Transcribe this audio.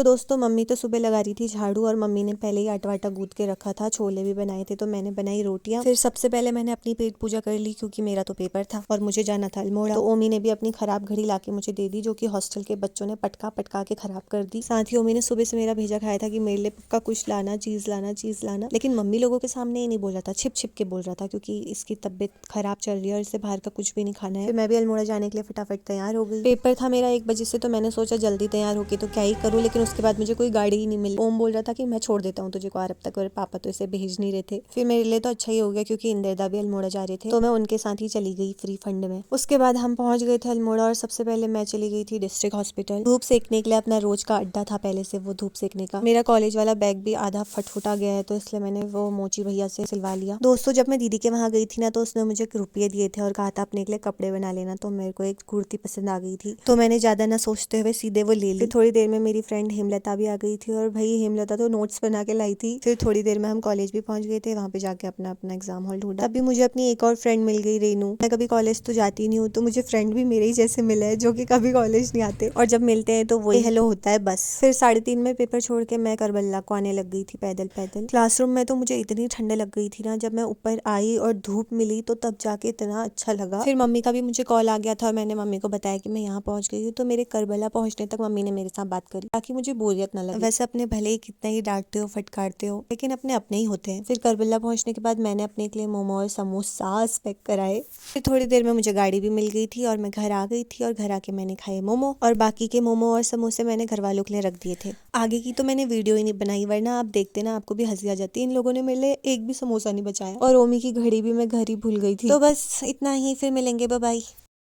तो दोस्तों मम्मी तो सुबह लगा रही थी झाड़ू और मम्मी ने पहले ही आटा वाटा गूंथ के रखा था, छोले भी बनाए थे तो मैंने बनाई रोटियां। फिर सबसे पहले मैंने अपनी पेट पूजा कर ली क्योंकि मेरा तो पेपर था और मुझे जाना था अल्मोड़ा। तो ओमी ने भी अपनी खराब घड़ी लाके मुझे दे दी जो कि हॉस्टल के बच्चों ने पटका पटका के खराब कर दी। साथ ही ओमी ने सुबह से मेरा भेजा खाया था कि मेरे लिए पक्का कुछ लाना, चीज लाना, लेकिन मम्मी लोगों के सामने ही नहीं बोल रहा था, छिप छिप के बोल रहा था क्योंकि इसकी तबीयत खराब चल रही है और इसे बाहर का कुछ भी नहीं खाना है। फिर मैं भी अल्मोड़ा जाने के लिए फटाफट तैयार हो गई। पेपर था मेरा 1 बजे से, तो मैंने सोचा जल्दी तैयार होके तो क्या ही करूँ, लेकिन उसके बाद मुझे कोई गाड़ी ही नहीं मिली। ओम बोल रहा था कि मैं छोड़ देता हूँ तुझे को अरब तक, और पापा तो इसे भेज नहीं रहे थे। फिर मेरे लिए तो अच्छा ही हो गया क्योंकि इंदिरदा भी अल्मोड़ा जा रहे थे, तो मैं उनके साथ ही चली गई फ्री फंड में। उसके बाद हम पहुंच गए थे अल्मोड़ा और सबसे पहले मैं चली गई थी डिस्ट्रिक्ट हॉस्पिटल धूप सेकने के लिए। अपना रोज का अड्डा था पहले से वो धूप सेकने का। मेरा कॉलेज वाला बैग भी आधा फटफुटा गया है तो इसलिए मैंने वो मोची भैया से सिलवा लिया। दोस्तों जब मैं दीदी के वहाँ गई थी ना तो उसने मुझे रुपये दिए थे और कहा था अपने के लिए कपड़े बना लेना, तो मेरे को एक कुर्ती पसंद आ गई थी तो मैंने ज्यादा ना सोचते हुए सीधे वो ले ली। थोड़ी देर में मेरी फ्रेंड हेमलता भी आ गई थी और भाई हेमलता तो नोट्स बना के लाई थी। फिर थोड़ी देर में हम कॉलेज भी पहुंच गए थे, वहाँ पे जाके अपना अपना एग्जाम हॉल ढूंढा। तभी मुझे अपनी एक और फ्रेंड मिल गई, रेनू। मैं कभी कॉलेज तो जाती नहीं हूँ तो मुझे फ्रेंड भी मेरे ही जैसे मिला है जो कि कभी कॉलेज नहीं आते, और जब मिलते हैं तो वही हेलो होता है बस। फिर 3:30 में पेपर छोड़ के मैं करबला को आने लग गई थी पैदल पैदल। क्लासरूम में तो मुझे इतनी ठंड लग गई थी ना, जब मैं ऊपर आई और धूप मिली तो तब जाके इतना अच्छा लगा। फिर मम्मी का भी मुझे कॉल आ गया था और मैंने मम्मी को बताया कि मैं यहाँ पहुंच गई हूँ, तो मेरे करबला पहुंचने तक मम्मी ने मेरे साथ बात करी ताकि मुझे बोरियत ना लगे। वैसे अपने भले ही कितना ही डांटते हो फटकारते हो लेकिन अपने अपने ही होते हैं। फिर करबला पहुंचने के बाद मैंने अपने के लिए मोमो और समोसा पैक कराए। फिर थोड़ी देर में मुझे गाड़ी भी मिल गई थी और मैं घर आ गई थी, और घर आके मैंने खाए मोमो, और बाकी के मोमो और समोसे मैंने घर वालों के लिए रख दिए थे। आगे की तो मैंने वीडियो ही नहीं बनाई वरना आप देखते ना आपको भी हंसी आ जाती। इन लोगों ने मेरे लिए एक भी समोसा नहीं बचाया और ओमी की घड़ी भी मैं घर ही भूल गई थी। तो बस इतना ही, फिर मिलेंगे, बाय बाय।